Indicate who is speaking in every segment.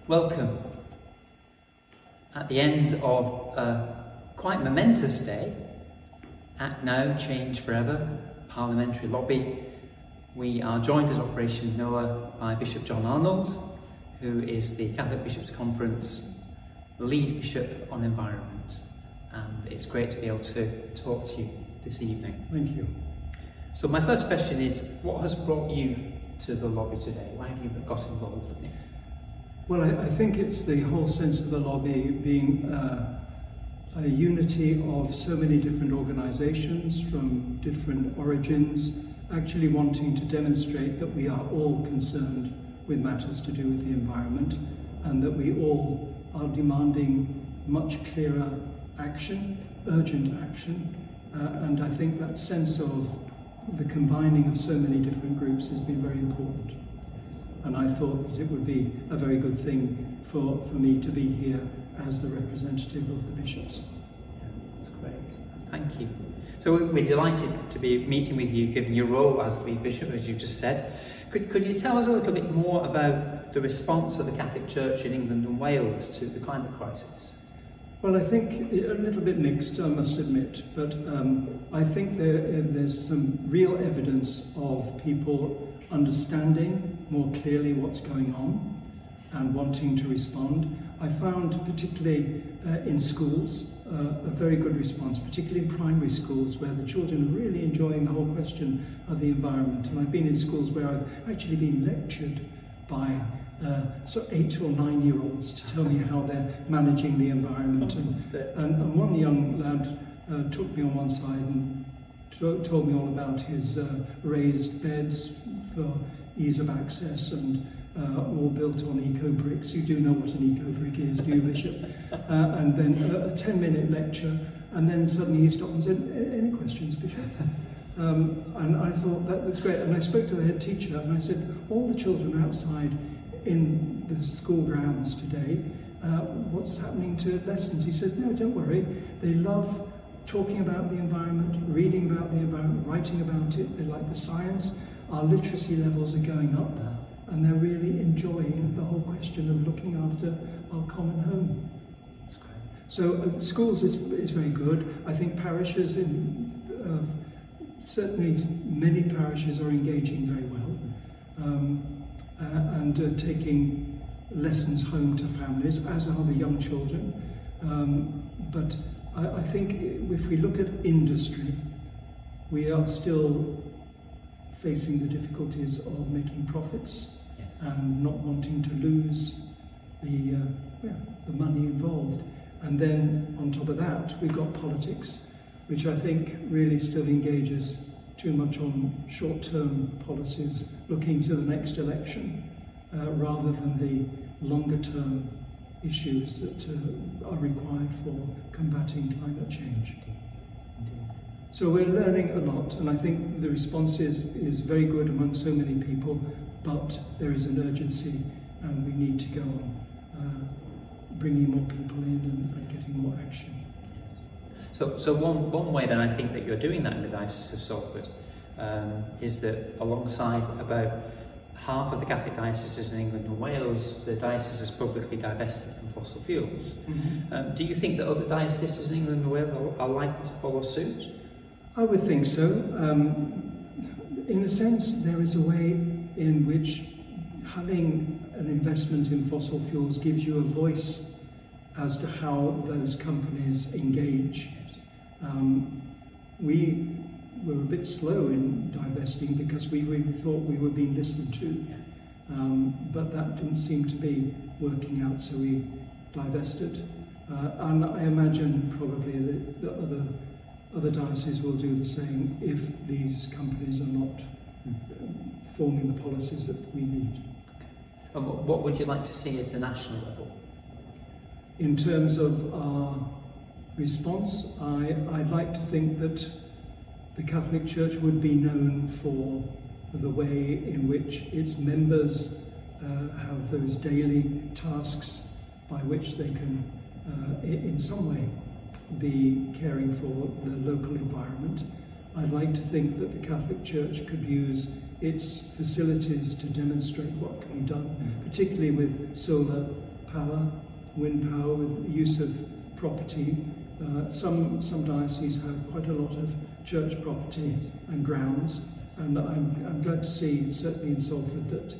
Speaker 1: Welcome. At the end of a quite momentous day, Act Now, Change Forever, Parliamentary Lobby, we are joined at Operation Noah by Bishop John Arnold, who is the Catholic Bishops' Conference lead bishop on environment. And it's great to be able to talk to you this evening.
Speaker 2: Thank you.
Speaker 1: So my first question is, what has brought you to the lobby today? Why have you got involved in it?
Speaker 2: Well, I think it's the whole sense of the lobby being a unity of so many different organisations from different origins, actually wanting to demonstrate that we are all concerned with matters to do with the environment and that we all are demanding much clearer action, urgent action, and I think that sense of the combining of so many different groups has been very important. And I thought that it would be a very good thing for me to be here as the representative of the bishops.
Speaker 1: Yeah, that's great. Thank you. So we're delighted to be meeting with you, given your role as the bishop, as you just said. Could you tell us a little bit more about the response of the Catholic Church in England and Wales to the climate crisis?
Speaker 2: Well, I think a little bit mixed, I must admit, but I think there's some real evidence of people understanding more clearly what's going on and wanting to respond. I found, particularly in schools, a very good response, particularly in primary schools where the children are really enjoying the whole question of the environment. And I've been in schools where I've actually been lectured by 8 or 9 year olds to tell me how they're managing the environment. And one young lad took me on one side and told me all about his raised beds for ease of access and all built on eco-bricks. You do know what an eco-brick is, do you, Bishop? And then a 10-minute lecture, and then suddenly he stopped and said, "Any questions, Bishop?" And I thought that's great. And I spoke to the head teacher and I said, all the children outside in the school grounds today, what's happening to lessons? He said, no, don't worry. They love talking about the environment, reading about the environment, writing about it. They like the science. Our literacy levels are going up and they're really enjoying the whole question of looking after our common home.
Speaker 1: That's great.
Speaker 2: So schools is very good. I think parishes certainly many parishes are engaging very well and taking lessons home to families, as are the young children. But I think if we look at industry, we are still facing the difficulties of making profits and not wanting to lose the money involved. And then on top of that, we've got politics, which I think really still engages too much on short-term policies, looking to the next election, rather than the longer-term issues that are required for combating climate change. So we're learning a lot, and I think the response is very good among so many people, but there is an urgency, and we need to go on bringing more people in and getting more action.
Speaker 1: So one way that I think that you're doing that in the Diocese of Salford is that alongside about half of the Catholic dioceses in England and Wales, the diocese is publicly divested from fossil fuels. Mm-hmm. Do you think that other dioceses in England and Wales are likely to follow suit?
Speaker 2: I would think so. In a sense, there is a way in which having an investment in fossil fuels gives you a voice as to how those companies engage. We were a bit slow in divesting because we really thought we were being listened to, but that didn't seem to be working out, so we divested. And I imagine probably that other dioceses will do the same if these companies are not forming the policies that we need.
Speaker 1: And what would you like to see at a national level?
Speaker 2: In terms of our response, I'd like to think that the Catholic Church would be known for the way in which its members have those daily tasks by which they can, in some way, be caring for the local environment. I'd like to think that the Catholic Church could use its facilities to demonstrate what can be done, particularly with solar power, wind power, with the use of property. Some dioceses have quite a lot of church property and grounds, and I'm glad to see, certainly in Salford, that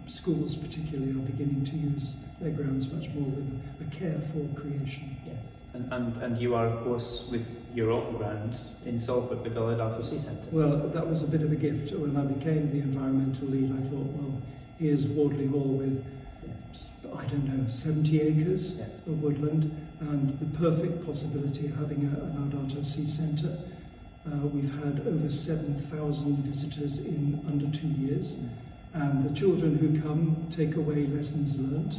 Speaker 2: schools particularly are beginning to use their grounds much more with a care for creation.
Speaker 1: Yes. And you are, of course, with your own grounds in Salford with the Laudato Si Centre.
Speaker 2: Well, that was a bit of a gift. When I became the environmental lead, I thought, well, here's Wardley Hall with, I don't know, 70 acres of woodland, and the perfect possibility of having a Laudato Si Centre. We've had over 7,000 visitors in under 2 years, and the children who come take away lessons learnt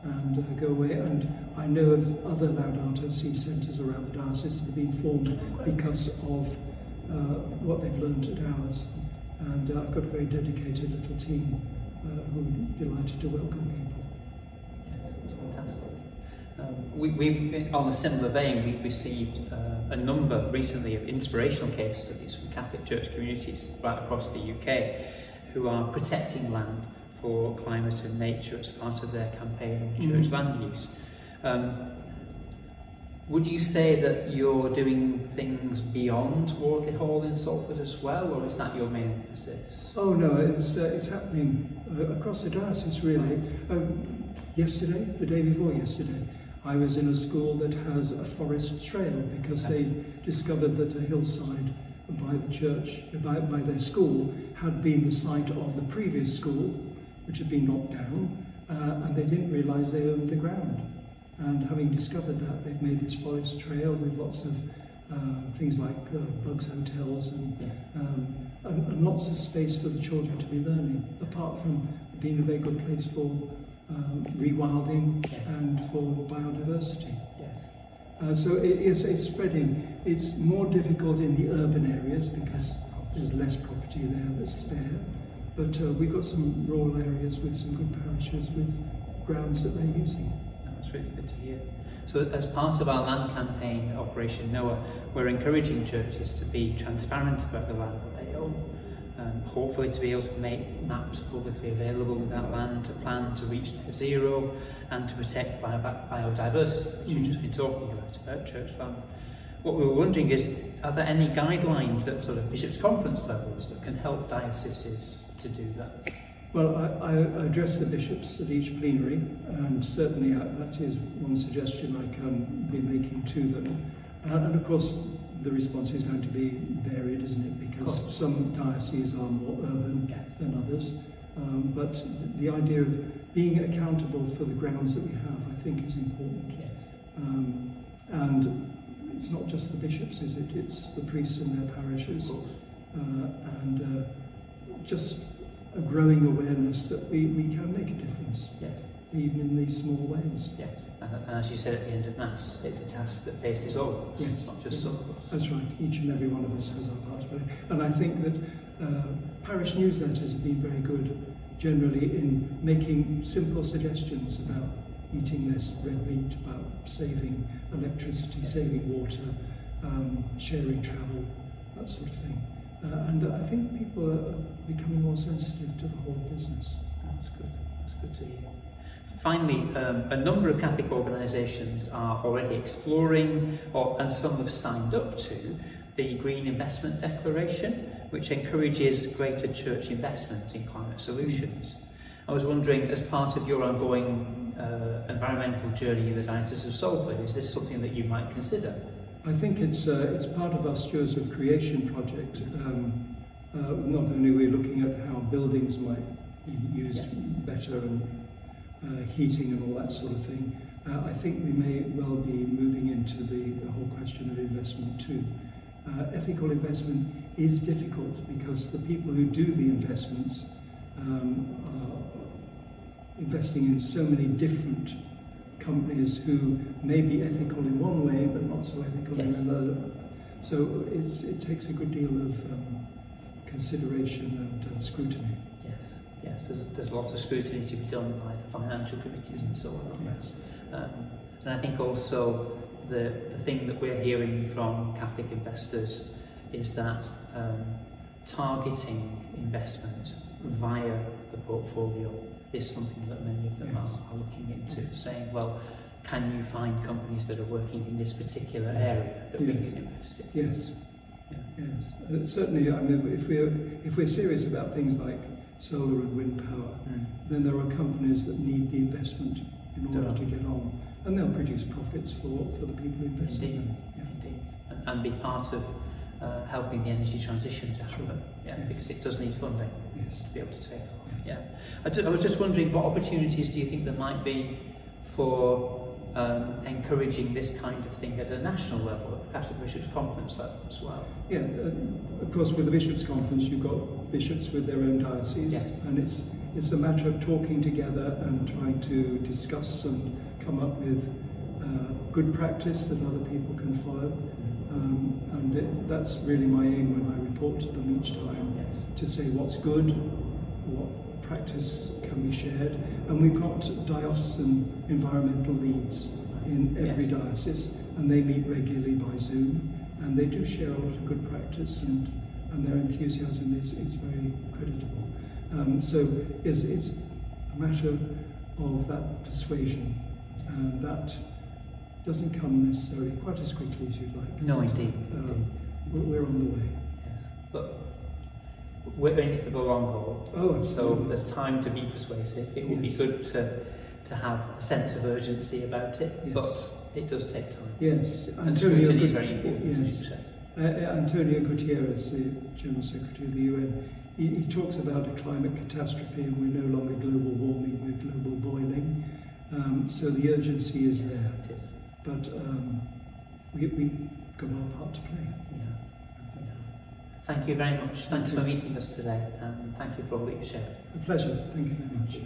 Speaker 2: and go away. And I know of other Laudato Si centres around the diocese that have been formed because of what they've learnt at ours. And I've got a very dedicated little team who are delighted to welcome people.
Speaker 1: Yes, that's fantastic. We've, on a similar vein, we've received a number recently of inspirational case studies from Catholic Church communities right across the UK who are protecting land for climate and nature as part of their campaign on church land use. Would you say that you're doing things beyond Wardley Hall in Salford as well, or is that your main emphasis?
Speaker 2: Oh no, it's happening across the diocese really. Yesterday, the day before yesterday, I was in a school that has a forest trail because they discovered that a hillside by the church, by their school, had been the site of the previous school, which had been knocked down, and they didn't realise they owned the ground. And having discovered that, they've made this forest trail with lots of things like bugs hotels and lots of space for the children to be learning, apart from being a very good place for rewilding and for biodiversity. So it's spreading. It's more difficult in the urban areas because there's less property there that's spare. But we've got some rural areas with some good parishes with grounds that they're using.
Speaker 1: That's really good to hear. So as part of our land campaign, Operation Noah, we're encouraging churches to be transparent about the land that they own. Hopefully to be able to make maps publicly available with that land, to plan to reach net zero and to protect biodiversity, which you've just been talking about church land. What we were wondering is, are there any guidelines at sort of bishops' conference levels that can help dioceses to do that?
Speaker 2: Well, I address the bishops at each plenary, and certainly that is one suggestion I can be making to them. And of course, the response is going to be varied, isn't it? Because some dioceses are more urban than others. But the idea of being accountable for the grounds that we have, I think, is important. And it's not just the bishops, is it? It's the priests in their parishes. And just a growing awareness that we can make a difference, even in these small ways.
Speaker 1: Yes, and as you said at the end of Mass, it's a task that faces all of us, not just some of us.
Speaker 2: That's right, each and every one of us has our part to play. And I think that parish newsletters have been very good, generally, in making simple suggestions about eating less red meat, about saving electricity, saving water, sharing travel, that sort of thing. And I think people are becoming more sensitive to the whole business.
Speaker 1: That's good. That's good to hear. Finally, a number of Catholic organisations are already exploring, and some have signed up to, the Green Investment Declaration, which encourages greater church investment in climate solutions. I was wondering, as part of your ongoing environmental journey in the Diocese of Salford, is this something that you might consider?
Speaker 2: I think it's part of our Stewards of Creation project. Not only are we looking at how buildings might be used better and heating and all that sort of thing, I think we may well be moving into the whole question of investment too. Ethical investment is difficult because the people who do the investments are investing in so many different companies who may be ethical in one way but not so ethical in another. So it takes a good deal of consideration and scrutiny.
Speaker 1: Yes, there's lots of scrutiny to be done by the financial committees and so on.
Speaker 2: Yes.
Speaker 1: And I think also the thing that we're hearing from Catholic investors is that targeting investment via the portfolio is something that many of them
Speaker 2: Yes.
Speaker 1: are looking into, saying, well, can you find companies that are working in this particular area that we
Speaker 2: Yes.
Speaker 1: can invest in?
Speaker 2: Yes.
Speaker 1: Yeah.
Speaker 2: Yes. Certainly, I mean, if we're serious about things like solar and wind power, then there are companies that need the investment in order to get on, and they'll produce profits for the people who invest in them. Yeah.
Speaker 1: Indeed. And be part of helping the energy transition to happen.
Speaker 2: Sure.
Speaker 1: Yeah,
Speaker 2: Yes.
Speaker 1: because it does need funding
Speaker 2: Yes.
Speaker 1: to be able to take off.
Speaker 2: Yes.
Speaker 1: Yeah. I was just wondering, what opportunities do you think there might be for encouraging this kind of thing at a national level, at the Catholic Bishops' Conference level as well?
Speaker 2: Yeah, of course, with the Bishops' Conference, you've got bishops with their own diocese,
Speaker 1: Yes.
Speaker 2: and it's a matter of talking together and trying to discuss and come up with good practice that other people can follow. That's really my aim when I report to them each time, to say what's good, what practice can be shared. And we've got diocesan environmental leads in every diocese, and they meet regularly by Zoom, and they do share a lot of good practice, and their enthusiasm is very creditable. So it's a matter of that persuasion, and that doesn't come necessarily quite as quickly as you'd like.
Speaker 1: No, indeed.
Speaker 2: We're on the way.
Speaker 1: Yes. But we're in it for the long haul.
Speaker 2: Oh,
Speaker 1: So
Speaker 2: absolutely.
Speaker 1: there's time to be persuasive. It would be
Speaker 2: Yes.
Speaker 1: good to have a sense of urgency about it,
Speaker 2: Yes.
Speaker 1: but it does take time.
Speaker 2: Yes,
Speaker 1: And scrutiny is very important, as you
Speaker 2: Yes.
Speaker 1: say.
Speaker 2: Antonio Gutierrez, the General Secretary of the UN, he talks about a climate catastrophe, and we're no longer global warming, we're global boiling. So the urgency is there,
Speaker 1: It is.
Speaker 2: but we've got our part to play.
Speaker 1: Yeah. Thank you very much. Thanks for meeting us today, and thank you for all that you shared.
Speaker 2: A pleasure. Thank you very much.